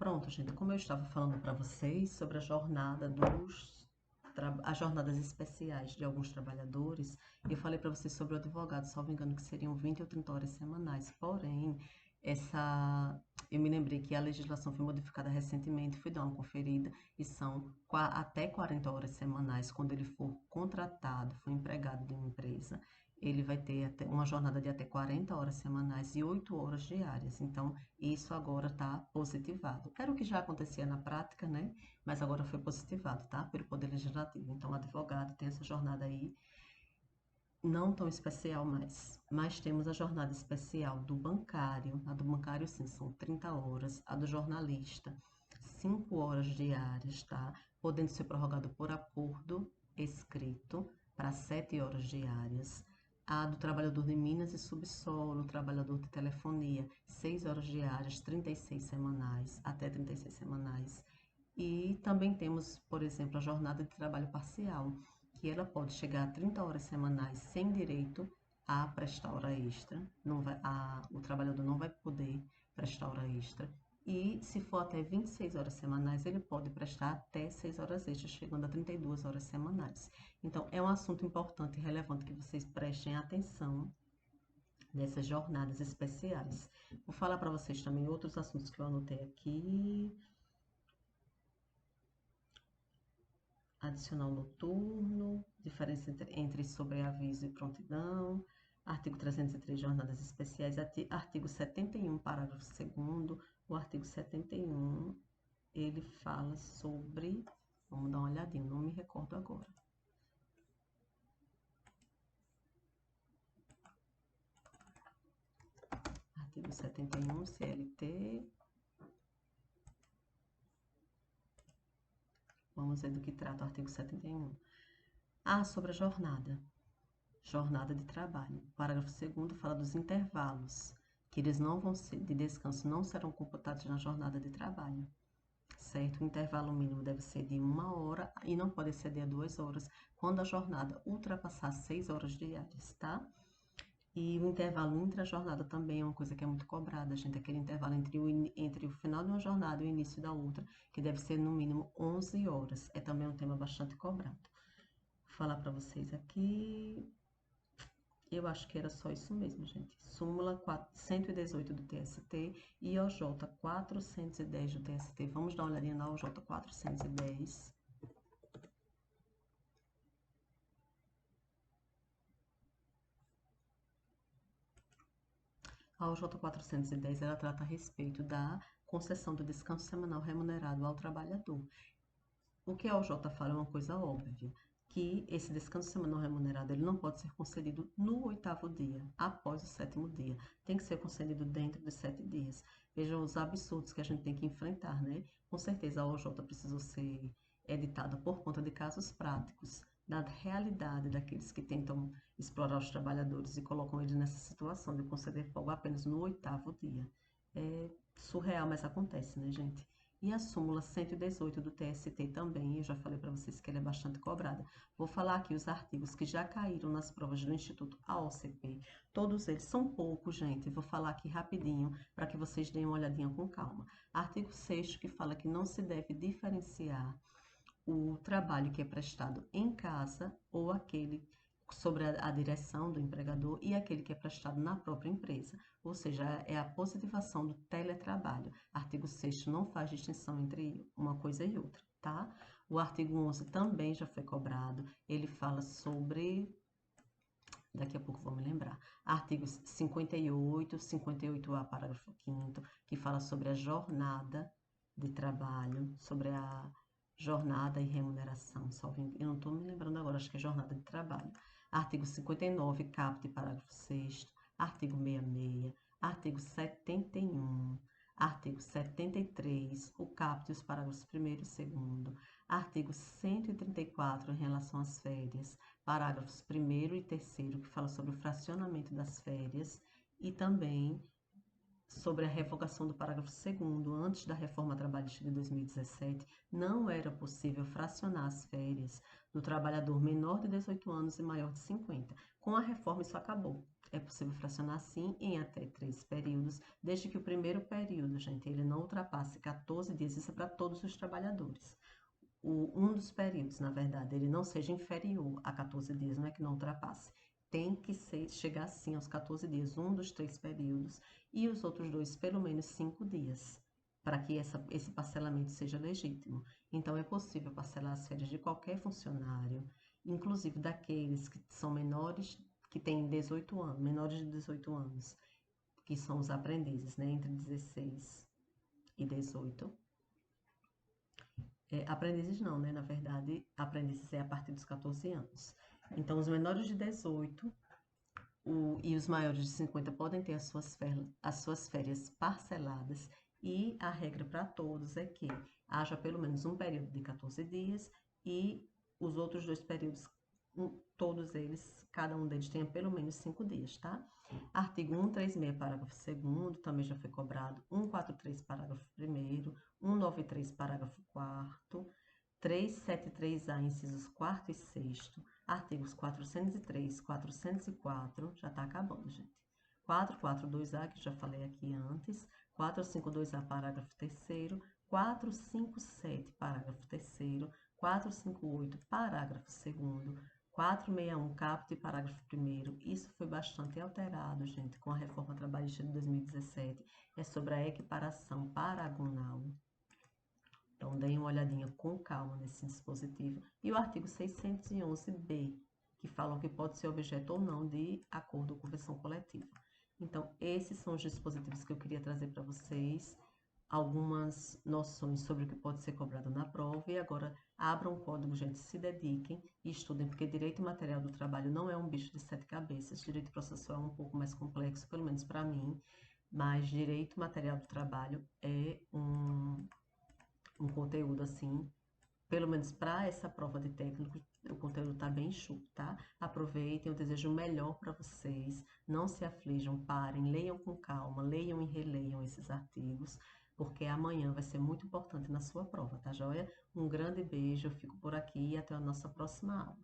Pronto, gente, como eu estava falando para vocês sobre a jornada as jornadas especiais de alguns trabalhadores, eu falei para vocês sobre o advogado, salvo engano, que seriam 20 ou 30 horas semanais. Porém, eu me lembrei que a legislação foi modificada recentemente, fui dar uma conferida, e são até 40 horas semanais quando ele for contratado, for empregado de uma empresa. Ele vai ter até uma jornada de até 40 horas semanais e 8 horas diárias. Então, isso agora está positivado. Era o que já acontecia na prática, né? Mas agora foi positivado, tá? Pelo Poder Legislativo. Então, o advogado tem essa jornada aí, não tão especial mais. Mas temos a jornada especial do bancário. A do bancário, sim, são 30 horas. A do jornalista, 5 horas diárias, tá? Podendo ser prorrogado por acordo escrito para 7 horas diárias. A do trabalhador de minas e subsolo, trabalhador de telefonia, 6 horas diárias, 36 semanais, até 36 semanais. E também temos, por exemplo, a jornada de trabalho parcial, que ela pode chegar a 30 horas semanais sem direito a prestar hora extra. Não vai, o trabalhador não vai poder prestar hora extra. E se for até 26 horas semanais, ele pode prestar até 6 horas extras, chegando a 32 horas semanais. Então, é um assunto importante e relevante que vocês prestem atenção nessas jornadas especiais. Vou falar para vocês também outros assuntos que eu anotei aqui. Adicional noturno, diferença entre sobreaviso e prontidão, artigo 303, jornadas especiais, artigo 71, parágrafo 2º, o artigo 71, ele fala sobre, vamos dar uma olhadinha, não me recordo agora. Artigo 71, CLT. Vamos ver do que trata o artigo 71. Sobre a jornada. Jornada de trabalho. O parágrafo 2º fala dos intervalos, que eles não vão ser, de descanso não serão computados na jornada de trabalho, certo? O intervalo mínimo deve ser de 1 hora e não pode exceder a 2 horas quando a jornada ultrapassar 6 horas diárias, tá? E o intervalo entre a jornada também é uma coisa que é muito cobrada, gente. Aquele intervalo entre o final de uma jornada e o início da outra, que deve ser no mínimo 11 horas. É também um tema bastante cobrado. Vou falar para vocês aqui. Eu acho que era só isso mesmo, gente. Súmula 118 do TST e OJ 410 do TST. Vamos dar uma olhadinha na OJ 410. A OJ 410, ela trata a respeito da concessão do descanso semanal remunerado ao trabalhador. O que a OJ fala é uma coisa óbvia, que esse descanso semanal remunerado ele não pode ser concedido no 8º dia, após o 7º dia. Tem que ser concedido dentro de 7 dias. Vejam os absurdos que a gente tem que enfrentar, né? Com certeza a OJ precisou ser editada por conta de casos práticos, da realidade daqueles que tentam explorar os trabalhadores e colocam eles nessa situação de conceder folga apenas no 8º dia. É surreal, mas acontece, né, gente? E a súmula 118 do TST também, eu já falei para vocês que ela é bastante cobrada. Vou falar aqui os artigos que já caíram nas provas do Instituto AOCP. Todos eles são poucos, gente. Vou falar aqui rapidinho para que vocês deem uma olhadinha com calma. Artigo 6º que fala que não se deve diferenciar o trabalho que é prestado em casa ou aquele sobre a direção do empregador e aquele que é prestado na própria empresa, ou seja, é a positivação do teletrabalho. Artigo 6º não faz distinção entre uma coisa e outra, tá? O artigo 11 também já foi cobrado, ele fala sobre... Daqui a pouco vou me lembrar. Artigos 58, 58A, parágrafo 5º, que fala sobre a jornada de trabalho, sobre a jornada e remuneração, eu não estou me lembrando agora, acho que é jornada de trabalho. Artigo 59, caput, parágrafo 6º, artigo 66, artigo 71, artigo 73, o caput, os parágrafos 1º e 2º, artigo 134, em relação às férias, parágrafos 1º e 3º, que fala sobre o fracionamento das férias, e também sobre a revogação do parágrafo 2º, antes da reforma trabalhista de 2017, não era possível fracionar as férias do trabalhador menor de 18 anos e maior de 50. Com a reforma, isso acabou. É possível fracionar sim em até 3 períodos, desde que o primeiro período, gente, ele não ultrapasse 14 dias, isso é para todos os trabalhadores. Um dos períodos, na verdade, ele não seja inferior a 14 dias, não é que não ultrapasse. Tem que chegar sim aos 14 dias, um dos 3 períodos, e os outros dois, pelo menos 5 dias, para que esse parcelamento seja legítimo. Então, é possível parcelar as férias de qualquer funcionário, inclusive daqueles que são menores, que têm 18 anos, menores de 18 anos, que são os aprendizes, né, entre 16 e 18. Aprendizes não, né? Na verdade, aprendizes é a partir dos 14 anos. Então, os menores de 18 e os maiores de 50 podem ter as suas férias parceladas, e a regra para todos é que haja pelo menos um período de 14 dias e os outros dois períodos, todos eles, cada um deles tenha pelo menos 5 dias, tá? Artigo 136, parágrafo 2º, também já foi cobrado. 143, parágrafo 1º. 193, parágrafo 4º. 373-A, incisos 4º e 6º. Artigos 403, 404, já está acabando, gente. 442-A, que já falei aqui antes. 452-A, parágrafo 3º. 457, parágrafo 3º. 458, parágrafo 2º. 461, caput e parágrafo 1º. Isso foi bastante alterado, gente, com a reforma trabalhista de 2017. É sobre a equiparação paragonal. Então, deem uma olhadinha com calma nesse dispositivo. E o artigo 611-B, que falam que pode ser objeto ou não de acordo ou convenção coletiva. Então, esses são os dispositivos que eu queria trazer para vocês, algumas noções sobre o que pode ser cobrado na prova. E agora, abram o código, gente, se dediquem e estudem, porque direito material do trabalho não é um bicho de 7 cabeças. Direito processual é um pouco mais complexo, pelo menos para mim, mas direito material do trabalho é um conteúdo assim, pelo menos para essa prova de técnico, o conteúdo está bem enxuto, tá? Aproveitem, eu desejo o melhor para vocês, não se aflijam, parem, leiam com calma, leiam e releiam esses artigos, porque amanhã vai ser muito importante na sua prova, tá joia? Um grande beijo, eu fico por aqui e até a nossa próxima aula.